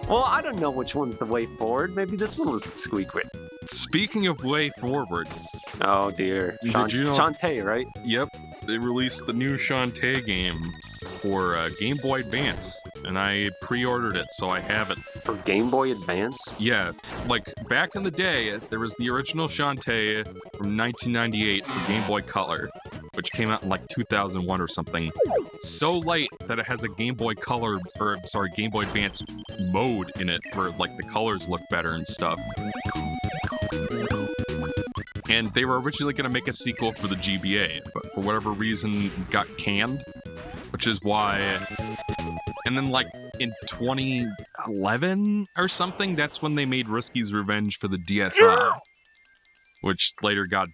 Well, I don't know which one's the way forward. Maybe this one was the squeak way. Speaking of way forward. Oh dear. Did you know? Shantae, right? Yep. They released the new Shantae game for Game Boy Advance, and I pre-ordered it, so I have it. For Game Boy Advance? Yeah, like back in the day, there was the original Shantae from 1998 for Game Boy Color, which came out in like 2001 or something. So late that it has a Game Boy Color, or sorry, Game Boy Advance mode in it where like the colors look better and stuff. And they were originally going to make a sequel for the GBA, but for whatever reason got canned, which is why. And then like in 2011 or something, that's when they made Risky's Revenge for the DSi, which later got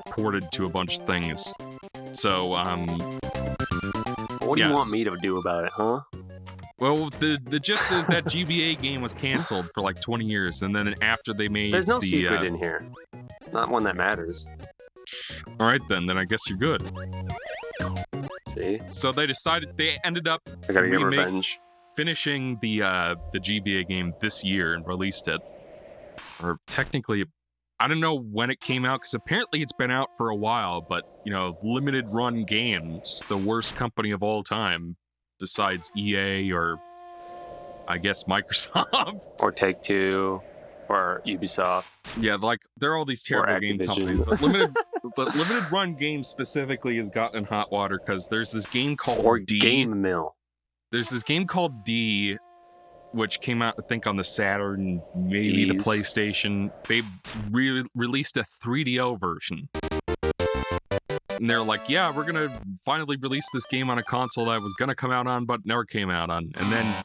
ported to a bunch of things. So, what do you want me to do about it, huh? Well, the gist is that GBA game was canceled for like 20 years, and then after they made There's no secret in here. Not one that matters. Alright then I guess you're good. See? So they ended up I gotta get revenge. Finishing the GBA game this year and released it. Or technically, I don't know when it came out, because apparently it's been out for a while, but, you know, Limited Run Games, the worst company of all time, besides EA or, I guess, Microsoft. Or Take-Two, or Ubisoft. Yeah, like, there are all these terrible game companies, but Limited Run Games specifically has gotten in hot water, because there's this game called D. Game Mill. There's this game called D, which came out, I think, on the Saturn, maybe the PlayStation. They released a 3DO version. And they're like, yeah, we're going to finally release this game on a console that was going to come out on, but never came out on. And then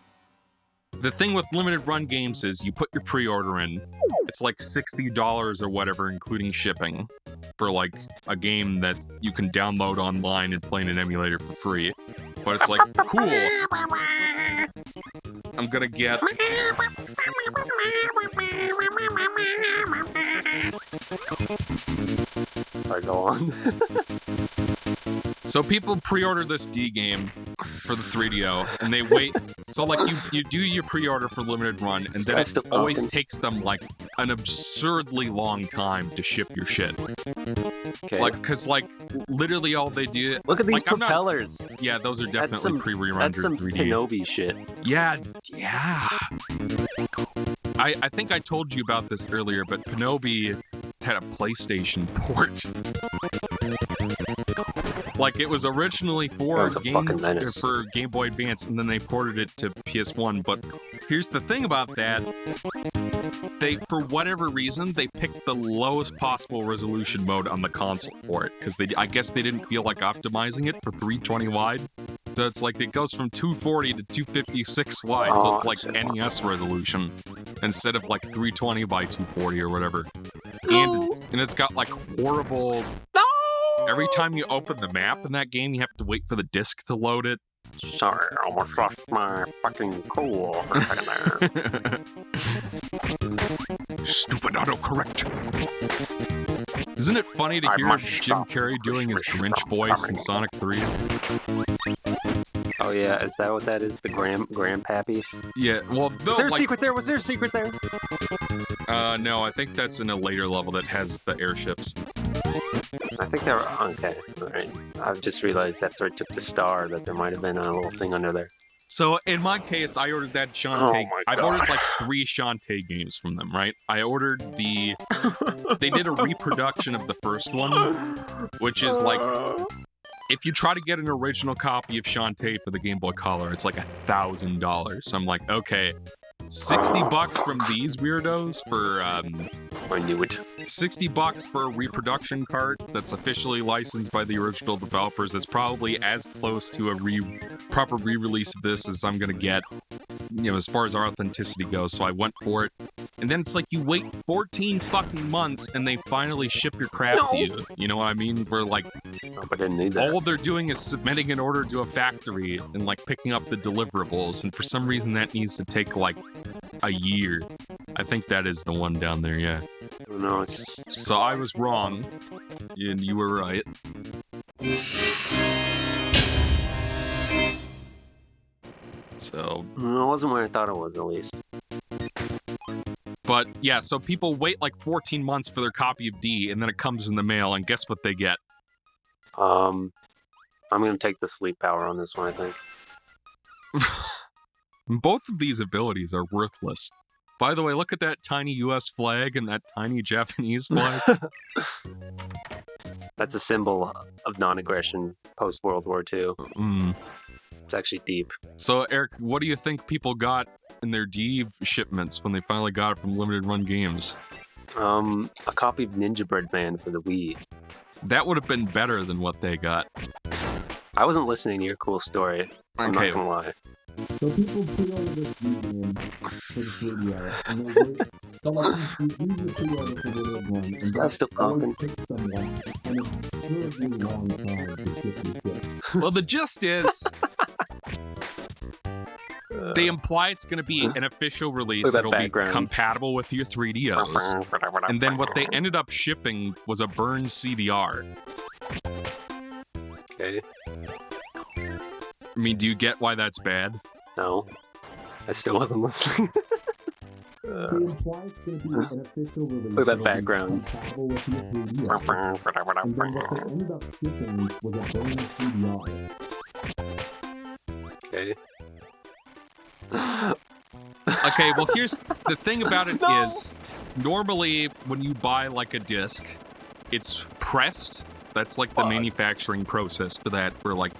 the thing with limited run games is you put your pre-order in. It's like $60 or whatever, including shipping, for like a game that you can download online and play in an emulator for free. But it's like, cool. I'm gonna get... Alright, go on. So people pre-order this D game for the 3DO, and they wait. So like you do your pre-order for limited run, and then it always takes them like an absurdly long time to ship your shit. Okay. Like, cause like literally all they do. Look at these like, propellers. Yeah, those are definitely pre-rendered 3D. That's some Kenobi shit. Yeah. I think I told you about this earlier, but Kenobi had a PlayStation port. Like, it was originally for Game Boy Advance, and then they ported it to PS1. But here's the thing about that. They, for whatever reason, they picked the lowest possible resolution mode on the console for it. Because I guess they didn't feel like optimizing it for 320 wide. So it's like, it goes from 240 to 256 wide, so it's like NES resolution. Instead of like 320 by 240 or whatever. And it's got like horrible... Every time you open the map in that game, you have to wait for the disc to load it. Sorry, I almost lost my fucking cool for a second there. Stupid autocorrect. Isn't it funny to hear Jim Kerry doing his Grinch voice in Sonic 3? Oh yeah, is that what that is? The Grandpappy? Yeah, well... Was there a secret there? Was there a secret there? No, I think that's in a later level that has the airships. I think they were... Okay, alright. I've just realized after I took the star that there might have been a little thing under there. So, in my case, I ordered that Shantae... I've ordered like 3 Shantae games from them, right? I ordered the... They did a reproduction of the first one, which is like... If you try to get an original copy of Shantae for the Game Boy Color, it's like $1,000. So I'm like, okay, $60 from these weirdos for I knew it. $60 for a reproduction cart that's officially licensed by the original developers. It's probably as close to a proper re-release of this as I'm gonna get, you know, as far as our authenticity goes. So I went for it, and then it's like you wait 14 fucking months and they finally ship your crap to you. You know what I mean? Where like, I didn't need that. All they're doing is submitting an order to a factory and like picking up the deliverables, and for some reason that needs to take like a year. I think that is the one down there, yeah. No, it's just... So I was wrong, and you were right. So... No, it wasn't what I thought it was, at least. But yeah, so people wait like 14 months for their copy of D, and then it comes in the mail, and guess what they get? I'm gonna take the sleep power on this one, I think. Both of these abilities are worthless. By the way, look at that tiny US flag and that tiny Japanese flag. That's a symbol of non-aggression post-World War II. Mm. It's actually deep. So, Eric, what do you think people got in their D shipments when they finally got it from Limited Run Games? A copy of Ninja Bread Man for the Wii. That would have been better than what they got. I wasn't listening to your cool story. I'm not gonna lie. So people pre-order this game for the 3DS, and they wait. So like, you usually pre-order for the one, and That's still talking. takes them long, and it's a really long time to ship your shit. Well, the gist is, they imply it's going to be an official release that'll be compatible with your 3DOs. And then what they ended up shipping was a burned CDR. Okay. I mean, do you get why that's bad? No. I still wasn't listening. They imply it's going to be an official release. Look at that background. Compatible with your 3DOs. And then what they ended up shipping was a burned CDR. Okay. Okay, well, here's the thing about it is, normally when you buy like a disc, it's pressed. That's like the manufacturing process for that, where like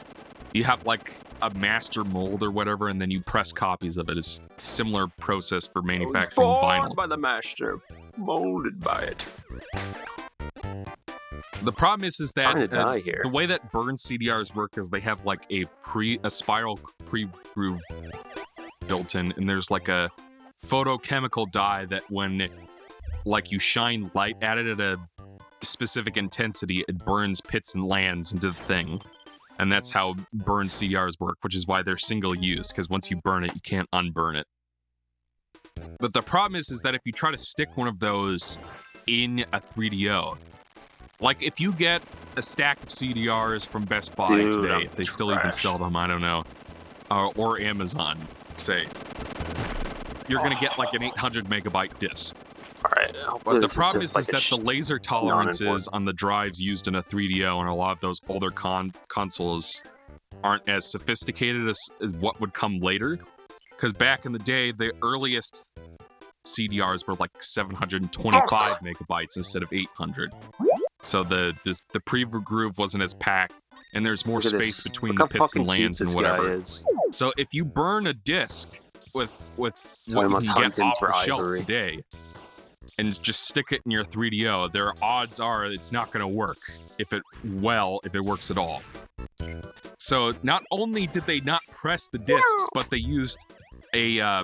you have like a master mold or whatever, and then you press copies of it. It's a similar process for manufacturing vinyl. By the master, molded by it. The problem is that the way that burned CDRs work is they have like a spiral pre-groove built in, and there's like a photochemical dye that when like you shine light at it at a specific intensity, it burns pits and lands into the thing. And that's how burned CDRs work, which is why they're single use, because once you burn it, you can't unburn it. But the problem is that if you try to stick one of those in a 3DO, like if you get a stack of CDRs from Best Buy today, they still even sell them, I don't know, or Amazon, say, you're going to get like an 800 megabyte disk. Alright. But the problem is that the laser tolerances on the drives used in a 3DO and a lot of those older consoles aren't as sophisticated as what would come later. Because back in the day, the earliest CDRs were like 725 megabytes instead of 800. So the pre-groove wasn't as packed, and there's more space between the pits and lands and whatever. So if you burn a disc with what you can get off the shelf today, and just stick it in your 3DO, their odds are it's not going to work if it works at all. So not only did they not press the discs, but they used a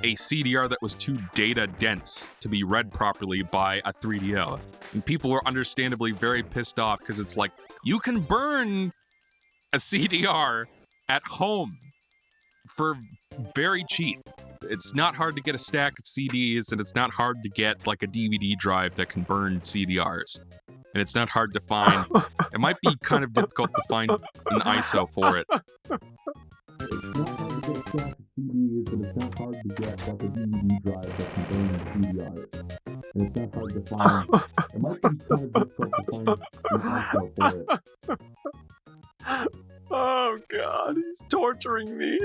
CDR that was too data dense to be read properly by a 3DO. And people were understandably very pissed off because it's like, you can burn a CDR at home for very cheap. It's not hard to get a stack of CDs, and it's not hard to get like a DVD drive that can burn CDRs. And it's not hard to find. It might be kind of difficult to find an ISO for it. It's not hard to get a stack of CDs, and it's not hard to get like a DVD drive that can burn CDRs. And it's not hard to find. It might be kind of difficult to find an ISO for it. Oh god, he's torturing me.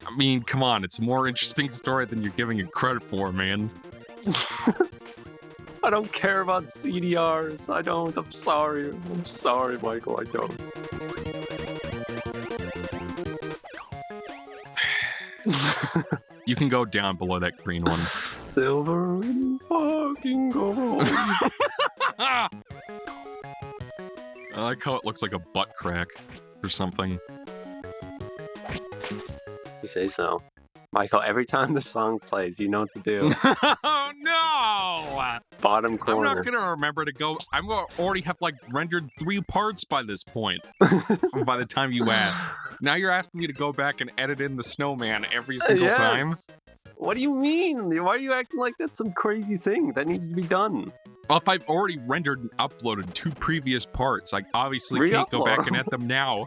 I mean, come on, it's a more interesting story than you're giving it credit for, man. I don't care about CDRs. I don't. I'm sorry. I'm sorry, Michael. I don't. You can go down below that green one. Silver and fucking gold. I like how it looks like a butt crack or something. You say so. Michael, every time the song plays, you know what to do. Oh no! Bottom corner. I'm not gonna remember to go. I'm gonna already have like rendered 3 parts by this point. By the time you ask. Now you're asking me to go back and edit in the snowman every single time? What do you mean? Why are you acting like that's some crazy thing that needs to be done? Well, if I've already rendered and uploaded 2 previous parts, I obviously can't go back and edit them now.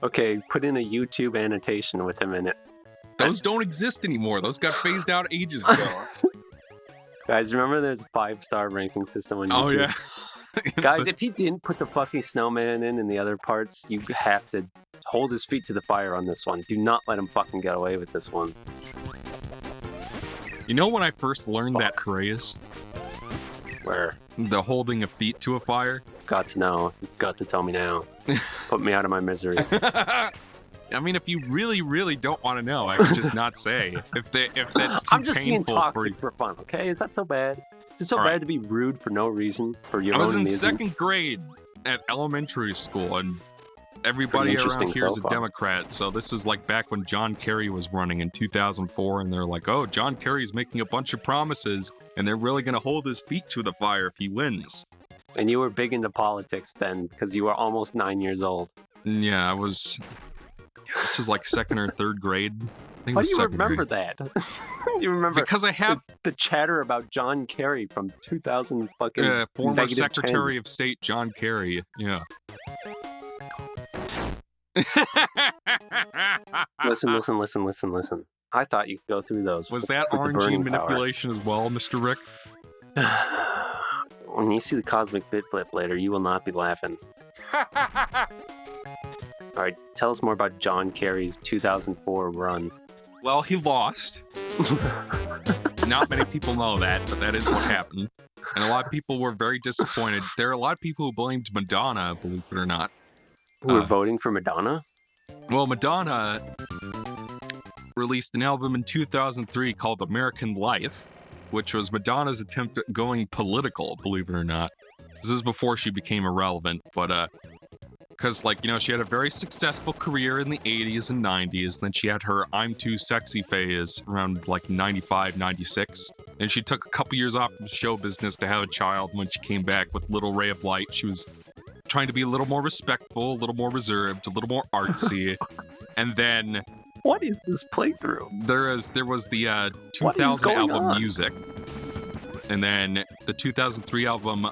Okay, put in a YouTube annotation with him in it. Those don't exist anymore. Those got phased out ages ago. Guys, remember there's a 5-star ranking system on YouTube? Oh, yeah. Guys, if he didn't put the fucking snowman in and the other parts, you have to hold his feet to the fire on this one. Do not let him fucking get away with this one. You know when I first learned that phrase? Where? The holding a feet to a fire? Got to know. Got to tell me now. Put me out of my misery. I mean, if you really, really don't want to know, I could just not say. If that's too I'm just being painful toxic for fun, okay? Is that so bad? Is it so bad to be rude for no reason? For your I was own in amusement? 2nd grade at elementary school, and everybody around here is a Democrat, so this is like back when John Kerry was running in 2004, and they're like, oh, John Kerry's making a bunch of promises, and they're really going to hold his feet to the fire if he wins. And you were big into politics then, because you were almost 9 years old. Yeah, I was... This was like 2nd or 3rd grade. I think How do you remember that? You remember because I have the chatter about John Kerry from 2000 fucking former Secretary 10. of State John Kerry. Yeah. Listen. I thought you could go through those. Was that with RNG manipulation as well, Mr. Rick? When you see the cosmic bit flip later, you will not be laughing. Alright, tell us more about John Kerry's 2004 run. Well, he lost. Not many people know that, but that is what happened. And a lot of people were very disappointed. There are a lot of people who blamed Madonna, believe it or not. Who were voting for Madonna? Well, Madonna released an album in 2003 called American Life, which was Madonna's attempt at going political, believe it or not. This is before she became irrelevant, but because, like, you know, she had a very successful career in the 80s and 90s. Then she had her I'm Too Sexy phase around, like, 95, 96. And she took a couple years off from show business to have a child. When she came back with Little Ray of Light, she was trying to be a little more respectful, a little more reserved, a little more artsy. And then... What is this playthrough? There was the 2000 album Music. And then the 2003 album...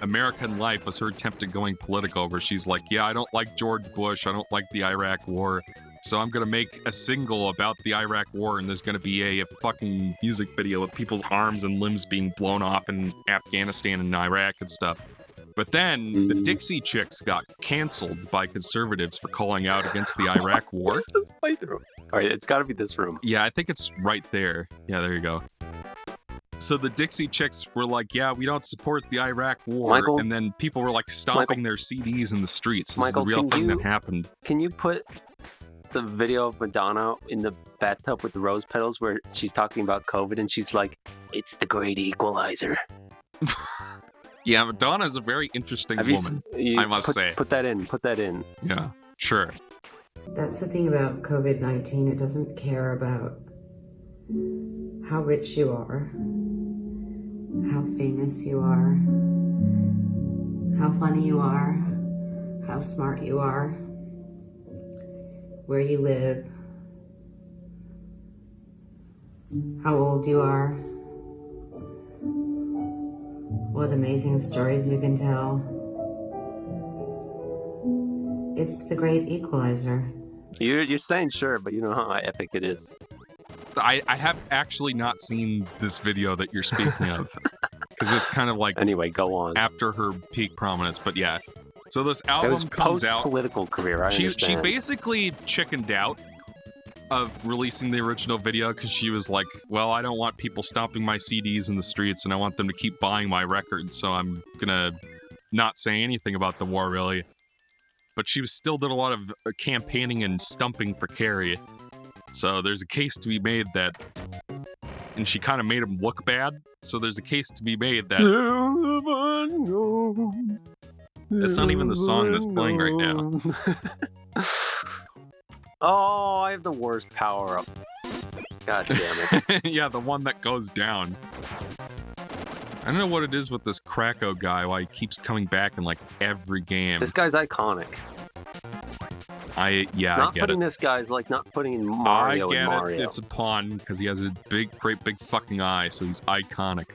American Life was her attempt at going political, where she's like, yeah, I don't like George Bush, I don't like the Iraq War, so I'm gonna make a single about the Iraq War, and there's gonna be a fucking music video with people's arms and limbs being blown off in Afghanistan and Iraq and stuff. But then, the Dixie Chicks got canceled by conservatives for calling out against the Iraq War. What is this playthrough? Alright, it's gotta be this room. Yeah, I think it's right there. Yeah, there you go. So the Dixie Chicks were like, yeah, we don't support the Iraq War. Michael, and then people were like stomping their CDs in the streets. This is the real thing that happened. Can you put the video of Madonna in the bathtub with the rose petals where she's talking about COVID and she's like, it's the great equalizer? Yeah, Madonna's a very interesting woman, I must say. Put that in. Yeah, sure. That's the thing about COVID-19. It doesn't care about how rich you are, how famous you are, how funny you are, how smart you are, where you live, how old you are, what amazing stories you can tell. It's the great equalizer. You're saying sure, but you know how epic it is. I have actually not seen this video that you're speaking of. Because it's kind of like... Anyway, go on. After her peak prominence, but yeah. So this album comes out... post-political career, I understand. She basically chickened out of releasing the original video because she was like, well, I don't want people stomping my CDs in the streets and I want them to keep buying my records, so I'm gonna not say anything about the war, really. But she still did a lot of campaigning and stumping for Kerry. So there's a case to be made that... And she kind of made him look bad, so there's a case to be made that... That's not even the song that's playing right now. Oh, I have the worst power-up. God damn it. Yeah, the one that goes down. I don't know what it is with this Krakow guy, why he keeps coming back in, like, every game. This guy's iconic. I get it. Not putting this guy's like not putting in Mario in Mario. It's a pawn, because he has a great big fucking eye, so he's iconic.